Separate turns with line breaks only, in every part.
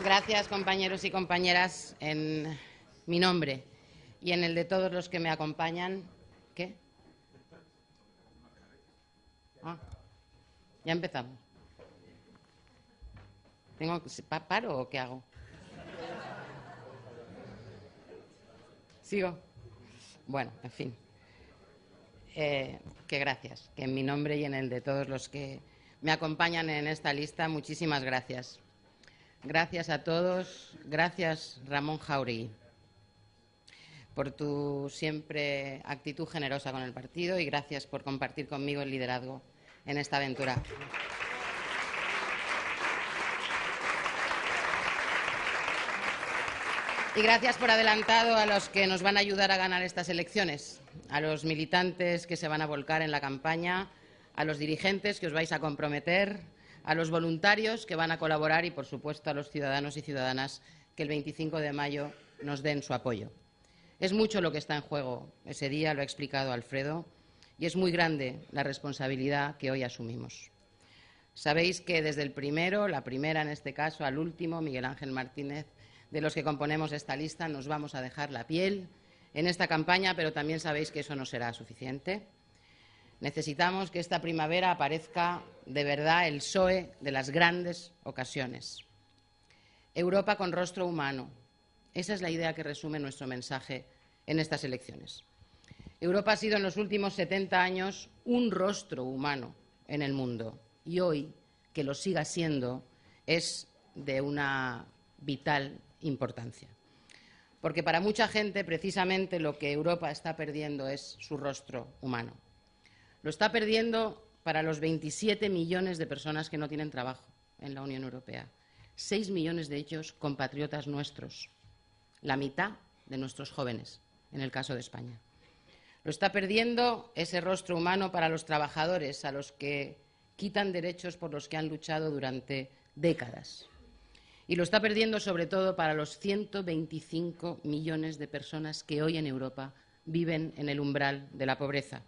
Gracias, compañeros y compañeras, en mi nombre y en el de todos los que me acompañan. ¿Qué? Ya empezamos. ¿Paro o qué hago? ¿Sigo? Bueno, en fin. Que gracias, que en mi nombre y en el de todos los que me acompañan en esta lista, muchísimas gracias. Gracias a todos, gracias Ramón Jáuregui por tu siempre actitud generosa con el partido y gracias por compartir conmigo el liderazgo en esta aventura. Y gracias por adelantado a los que nos van a ayudar a ganar estas elecciones, a los militantes que se van a volcar en la campaña, a los dirigentes que os vais a comprometer, a los voluntarios que van a colaborar y, por supuesto, a los ciudadanos y ciudadanas que el 25 de mayo nos den su apoyo. Es mucho lo que está en juego. Ese día lo ha explicado Alfredo y es muy grande la responsabilidad que hoy asumimos. Sabéis que desde el primero, la primera en este caso, al último, Miguel Ángel Martínez, de los que componemos esta lista, nos vamos a dejar la piel en esta campaña, pero también sabéis que eso no será suficiente. Necesitamos que esta primavera aparezca de verdad el PSOE de las grandes ocasiones. Europa con rostro humano. Esa es la idea que resume nuestro mensaje en estas elecciones. Europa ha sido en los últimos 70 años un rostro humano en el mundo y hoy, que lo siga siendo, es de una vital importancia. Porque para mucha gente, precisamente, lo que Europa está perdiendo es su rostro humano. Lo está perdiendo para los 27 millones de personas que no tienen trabajo en la Unión Europea. 6 millones de ellos compatriotas nuestros. La mitad de nuestros jóvenes, en el caso de España. Lo está perdiendo ese rostro humano para los trabajadores, a los que quitan derechos por los que han luchado durante décadas. Y lo está perdiendo sobre todo para los 125 millones de personas que hoy en Europa viven en el umbral de la pobreza.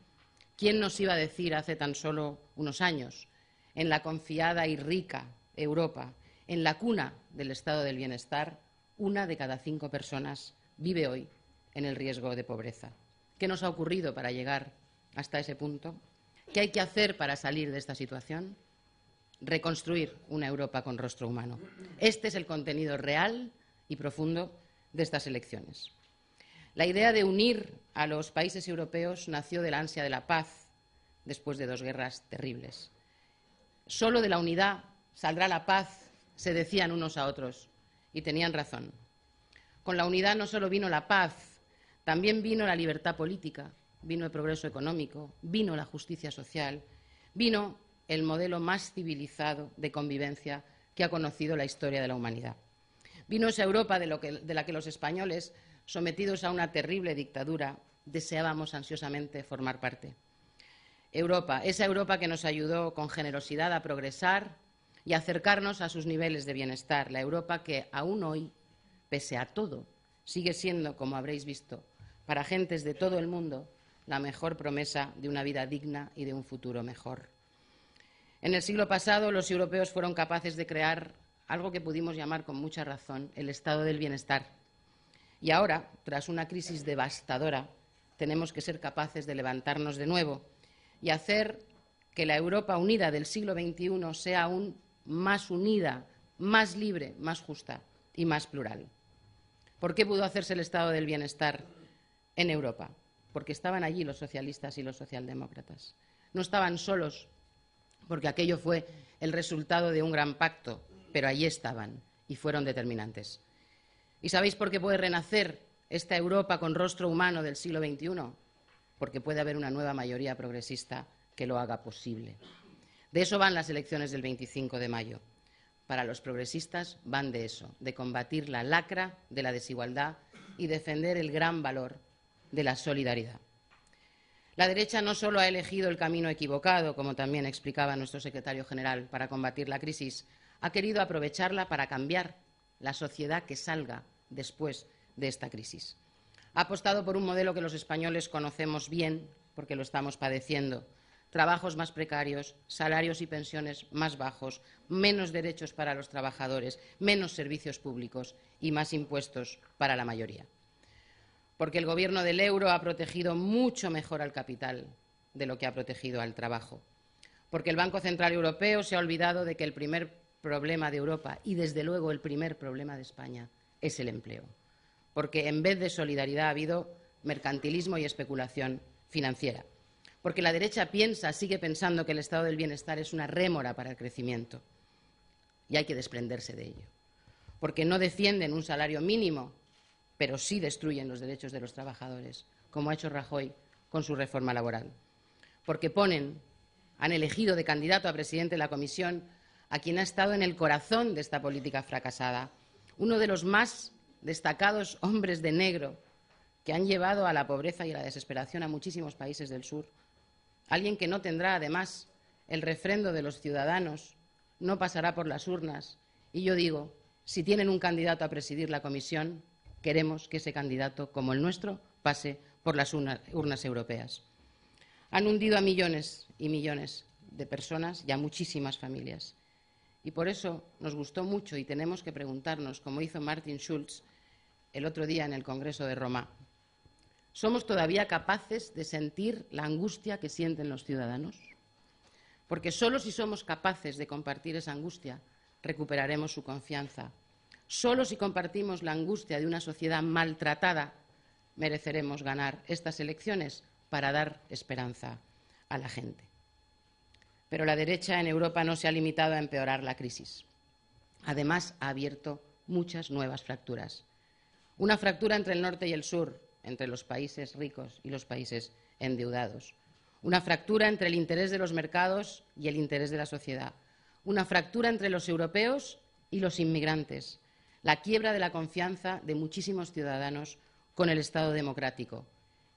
¿Quién nos iba a decir hace tan solo unos años, en la confiada y rica Europa, en la cuna del estado del bienestar, 1 de cada 5 personas vive hoy en el riesgo de pobreza? ¿Qué nos ha ocurrido para llegar hasta ese punto? ¿Qué hay que hacer para salir de esta situación? Reconstruir una Europa con rostro humano. Este es el contenido real y profundo de estas elecciones. La idea de unir a los países europeos nació del ansia de la paz después de 2 guerras terribles. Solo de la unidad saldrá la paz, se decían unos a otros, y tenían razón. Con la unidad no solo vino la paz, también vino la libertad política, vino el progreso económico, vino la justicia social, vino el modelo más civilizado de convivencia que ha conocido la historia de la humanidad. Vino esa Europa de la que los españoles, sometidos a una terrible dictadura, deseábamos ansiosamente formar parte. Europa, esa Europa que nos ayudó con generosidad a progresar y a acercarnos a sus niveles de bienestar. La Europa que aún hoy, pese a todo, sigue siendo, como habréis visto, para gentes de todo el mundo, la mejor promesa de una vida digna y de un futuro mejor. En el siglo pasado, los europeos fueron capaces de crear algo que pudimos llamar con mucha razón el estado del bienestar. Y ahora, tras una crisis devastadora, tenemos que ser capaces de levantarnos de nuevo y hacer que la Europa unida del siglo XXI sea aún más unida, más libre, más justa y más plural. ¿Por qué pudo hacerse el estado del bienestar en Europa? Porque estaban allí los socialistas y los socialdemócratas. No estaban solos, porque aquello fue el resultado de un gran pacto, pero allí estaban y fueron determinantes. ¿Y sabéis por qué puede renacer esta Europa con rostro humano del siglo XXI? Porque puede haber una nueva mayoría progresista que lo haga posible. De eso van las elecciones del 25 de mayo. Para los progresistas van de eso, de combatir la lacra de la desigualdad y defender el gran valor de la solidaridad. La derecha no solo ha elegido el camino equivocado, como también explicaba nuestro secretario general, para combatir la crisis, ha querido aprovecharla para cambiar la sociedad que salga después de esta crisis. Ha apostado por un modelo que los españoles conocemos bien, porque lo estamos padeciendo, trabajos más precarios, salarios y pensiones más bajos, menos derechos para los trabajadores, menos servicios públicos y más impuestos para la mayoría. Porque el Gobierno del euro ha protegido mucho mejor al capital de lo que ha protegido al trabajo. Porque el Banco Central Europeo se ha olvidado de que el primer problema de Europa y, desde luego, el primer problema de España es el empleo. Porque en vez de solidaridad ha habido mercantilismo y especulación financiera. Porque la derecha sigue pensando que el estado del bienestar es una rémora para el crecimiento y hay que desprenderse de ello. Porque no defienden un salario mínimo, pero sí destruyen los derechos de los trabajadores, como ha hecho Rajoy con su reforma laboral. Porque han elegido de candidato a presidente de la Comisión a quien ha estado en el corazón de esta política fracasada, uno de los más destacados hombres de negro que han llevado a la pobreza y a la desesperación a muchísimos países del sur. Alguien que no tendrá, además, el refrendo de los ciudadanos, no pasará por las urnas. Y yo digo, si tienen un candidato a presidir la Comisión, queremos que ese candidato, como el nuestro, pase por las urnas europeas. Han hundido a millones y millones de personas y a muchísimas familias. Y por eso nos gustó mucho y tenemos que preguntarnos, como hizo Martin Schulz el otro día en el Congreso de Roma, ¿somos todavía capaces de sentir la angustia que sienten los ciudadanos? Porque solo si somos capaces de compartir esa angustia, recuperaremos su confianza. Solo si compartimos la angustia de una sociedad maltratada, mereceremos ganar estas elecciones para dar esperanza a la gente. Pero la derecha en Europa no se ha limitado a empeorar la crisis. Además, ha abierto muchas nuevas fracturas. Una fractura entre el norte y el sur, entre los países ricos y los países endeudados. Una fractura entre el interés de los mercados y el interés de la sociedad. Una fractura entre los europeos y los inmigrantes. La quiebra de la confianza de muchísimos ciudadanos con el Estado democrático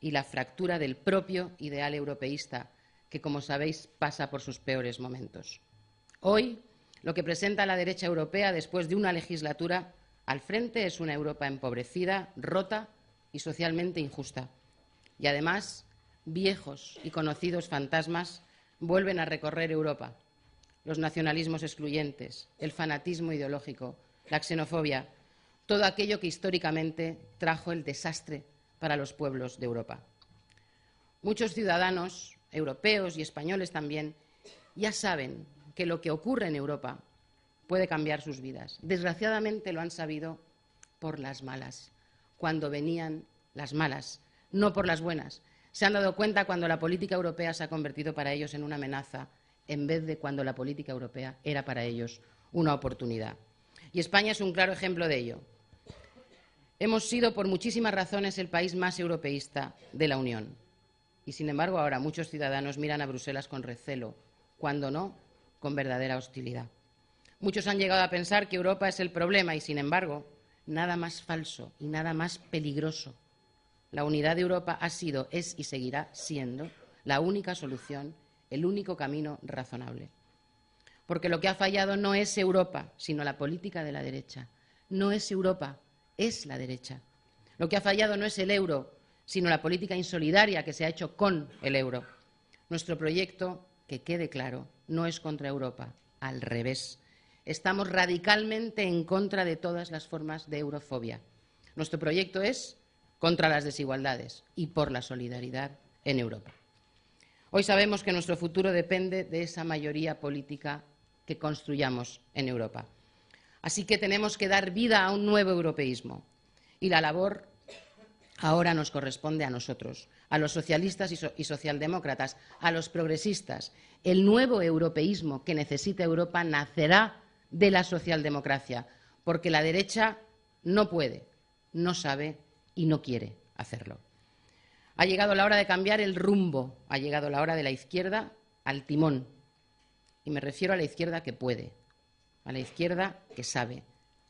y la fractura del propio ideal europeísta, que, como sabéis, pasa por sus peores momentos. Hoy, lo que presenta la derecha europea después de una legislatura al frente es una Europa empobrecida, rota y socialmente injusta. Y además, viejos y conocidos fantasmas vuelven a recorrer Europa. Los nacionalismos excluyentes, el fanatismo ideológico, la xenofobia, todo aquello que históricamente trajo el desastre para los pueblos de Europa. Muchos ciudadanos, europeos y españoles también, ya saben que lo que ocurre en Europa puede cambiar sus vidas. Desgraciadamente lo han sabido por las malas, cuando venían las malas, no por las buenas. Se han dado cuenta cuando la política europea se ha convertido para ellos en una amenaza, en vez de cuando la política europea era para ellos una oportunidad. Y España es un claro ejemplo de ello. Hemos sido, por muchísimas razones, el país más europeísta de la Unión. Y, sin embargo, ahora muchos ciudadanos miran a Bruselas con recelo, cuando no, con verdadera hostilidad. Muchos han llegado a pensar que Europa es el problema y, sin embargo, nada más falso y nada más peligroso. La unidad de Europa ha sido, es y seguirá siendo la única solución, el único camino razonable. Porque lo que ha fallado no es Europa, sino la política de la derecha. No es Europa, es la derecha. Lo que ha fallado no es el euro, sino la política insolidaria que se ha hecho con el euro. Nuestro proyecto, que quede claro, no es contra Europa, al revés. Estamos radicalmente en contra de todas las formas de eurofobia. Nuestro proyecto es contra las desigualdades y por la solidaridad en Europa. Hoy sabemos que nuestro futuro depende de esa mayoría política que construyamos en Europa. Así que tenemos que dar vida a un nuevo europeísmo. Y la labor ahora nos corresponde a nosotros, a los socialistas y socialdemócratas, a los progresistas. El nuevo europeísmo que necesita Europa nacerá de la socialdemocracia, porque la derecha no puede, no sabe y no quiere hacerlo. Ha llegado la hora de cambiar el rumbo, ha llegado la hora de la izquierda al timón. Y me refiero a la izquierda que puede, a la izquierda que sabe,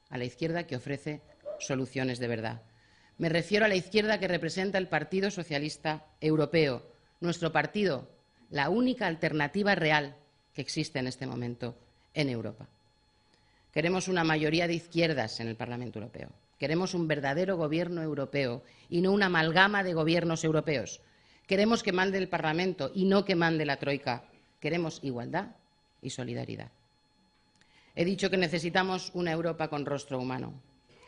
a la izquierda que ofrece soluciones de verdad. Me refiero a la izquierda que representa el Partido Socialista Europeo, nuestro partido, la única alternativa real que existe en este momento en Europa. Queremos una mayoría de izquierdas en el Parlamento Europeo. Queremos un verdadero gobierno europeo y no una amalgama de gobiernos europeos. Queremos que mande el Parlamento y no que mande la troika. Queremos igualdad y solidaridad. He dicho que necesitamos una Europa con rostro humano.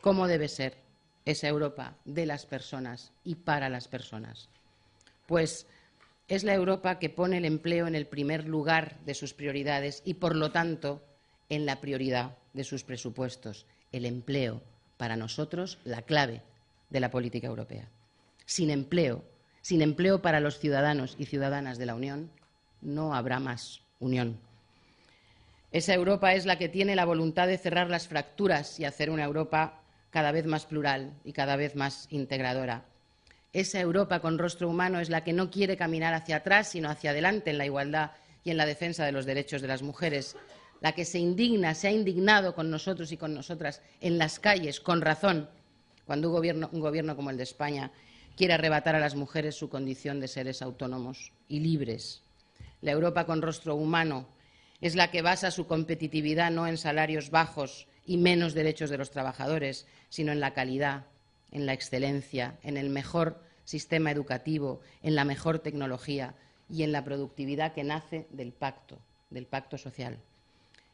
¿Cómo debe ser esa Europa de las personas y para las personas? Pues es la Europa que pone el empleo en el primer lugar de sus prioridades y, por lo tanto, en la prioridad de sus presupuestos. El empleo, para nosotros, la clave de la política europea. Sin empleo para los ciudadanos y ciudadanas de la Unión, no habrá más Unión. Esa Europa es la que tiene la voluntad de cerrar las fracturas y hacer una Europa cada vez más plural y cada vez más integradora. Esa Europa con rostro humano es la que no quiere caminar hacia atrás, sino hacia adelante en la igualdad y en la defensa de los derechos de las mujeres, la que se ha indignado con nosotros y con nosotras en las calles, con razón, cuando un gobierno como el de España quiere arrebatar a las mujeres su condición de seres autónomos y libres. La Europa con rostro humano es la que basa su competitividad no en salarios bajos y menos derechos de los trabajadores, sino en la calidad, en la excelencia, en el mejor sistema educativo, en la mejor tecnología y en la productividad que nace del pacto social.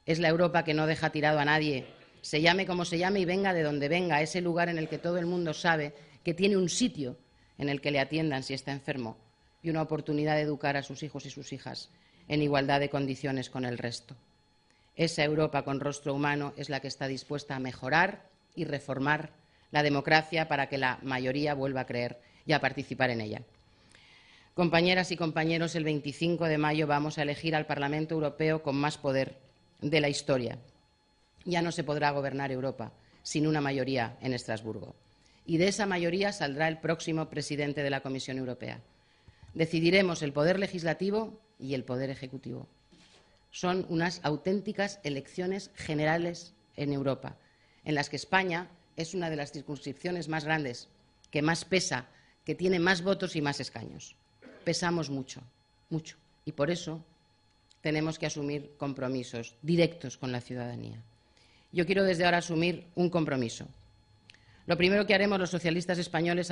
Es la Europa que no deja tirado a nadie, se llame como se llame y venga de donde venga, ese lugar en el que todo el mundo sabe que tiene un sitio en el que le atiendan si está enfermo y una oportunidad de educar a sus hijos y sus hijas en igualdad de condiciones con el resto. Esa Europa con rostro humano es la que está dispuesta a mejorar y reformar la democracia para que la mayoría vuelva a creer y a participar en ella. Compañeras y compañeros, el 25 de mayo vamos a elegir al Parlamento Europeo con más poder de la historia. Ya no se podrá gobernar Europa sin una mayoría en Estrasburgo. Y de esa mayoría saldrá el próximo presidente de la Comisión Europea. Decidiremos el poder legislativo y el poder ejecutivo. Son unas auténticas elecciones generales en Europa, en las que España es una de las circunscripciones más grandes, que más pesa, que tiene más votos y más escaños. Pesamos mucho, mucho, y por eso tenemos que asumir compromisos directos con la ciudadanía. Yo quiero desde ahora asumir un compromiso. Lo primero que haremos los socialistas españoles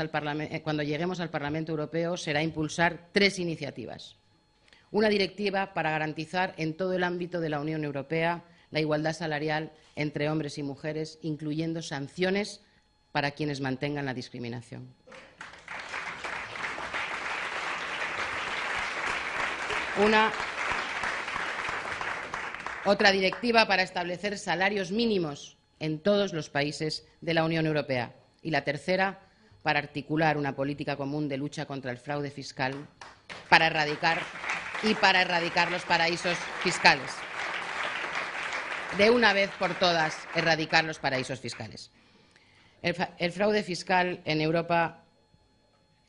cuando lleguemos al Parlamento Europeo será impulsar 3 iniciativas. Una directiva para garantizar en todo el ámbito de la Unión Europea la igualdad salarial entre hombres y mujeres, incluyendo sanciones para quienes mantengan la discriminación. Otra directiva para establecer salarios mínimos en todos los países de la Unión Europea. Y la tercera, para articular una política común de lucha contra el fraude fiscal para erradicar los paraísos fiscales. De una vez por todas, erradicar los paraísos fiscales. El fraude fiscal en Europa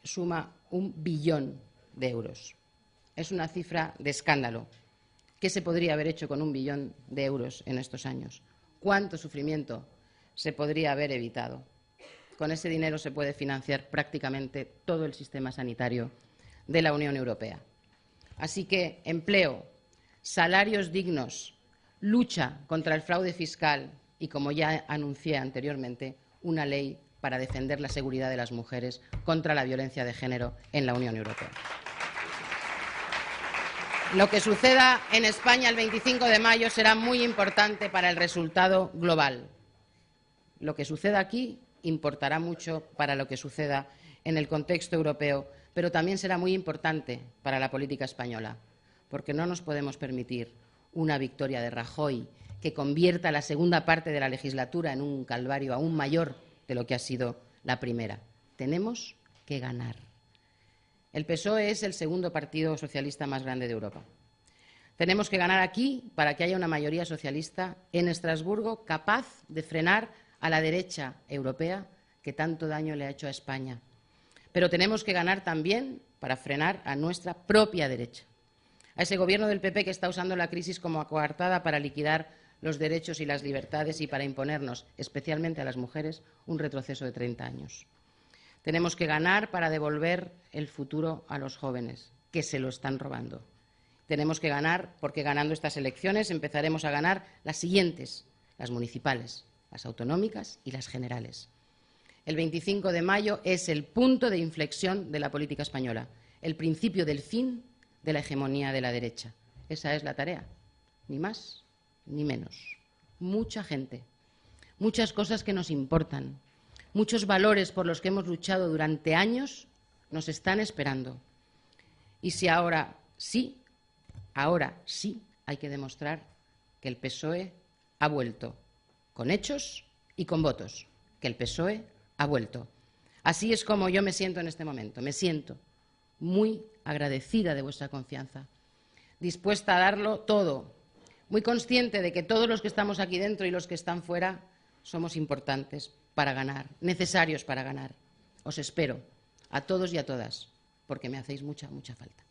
suma 1 billón de euros. Es una cifra de escándalo. ¿Qué se podría haber hecho con 1 billón de euros en estos años? ¿Cuánto sufrimiento se podría haber evitado? Con ese dinero se puede financiar prácticamente todo el sistema sanitario de la Unión Europea. Así que empleo, salarios dignos, lucha contra el fraude fiscal y, como ya anuncié anteriormente, una ley para defender la seguridad de las mujeres contra la violencia de género en la Unión Europea. Lo que suceda en España el 25 de mayo será muy importante para el resultado global. Lo que suceda aquí importará mucho para lo que suceda en el contexto europeo, pero también será muy importante para la política española, porque no nos podemos permitir una victoria de Rajoy que convierta la segunda parte de la legislatura en un calvario aún mayor de lo que ha sido la primera. Tenemos que ganar. El PSOE es el segundo partido socialista más grande de Europa. Tenemos que ganar aquí para que haya una mayoría socialista en Estrasburgo capaz de frenar a la derecha europea que tanto daño le ha hecho a España. Pero tenemos que ganar también para frenar a nuestra propia derecha, a ese gobierno del PP que está usando la crisis como coartada para liquidar los derechos y las libertades y para imponernos, especialmente a las mujeres, un retroceso de 30 años. Tenemos que ganar para devolver el futuro a los jóvenes, que se lo están robando. Tenemos que ganar porque ganando estas elecciones empezaremos a ganar las siguientes, las municipales, las autonómicas y las generales. El 25 de mayo es el punto de inflexión de la política española. el principio del fin de la hegemonía de la derecha. Esa es la tarea, ni más ni menos. Mucha gente, muchas cosas que nos importan, muchos valores por los que hemos luchado durante años nos están esperando. Y si ahora sí hay que demostrar que el PSOE ha vuelto, con hechos y con votos, que el PSOE ha vuelto. Así es como yo me siento en este momento. Me siento muy agradecida de vuestra confianza, dispuesta a darlo todo, muy consciente de que todos los que estamos aquí dentro y los que están fuera somos importantes para ganar, necesarios para ganar. Os espero, a todos y a todas, porque me hacéis mucha, mucha falta.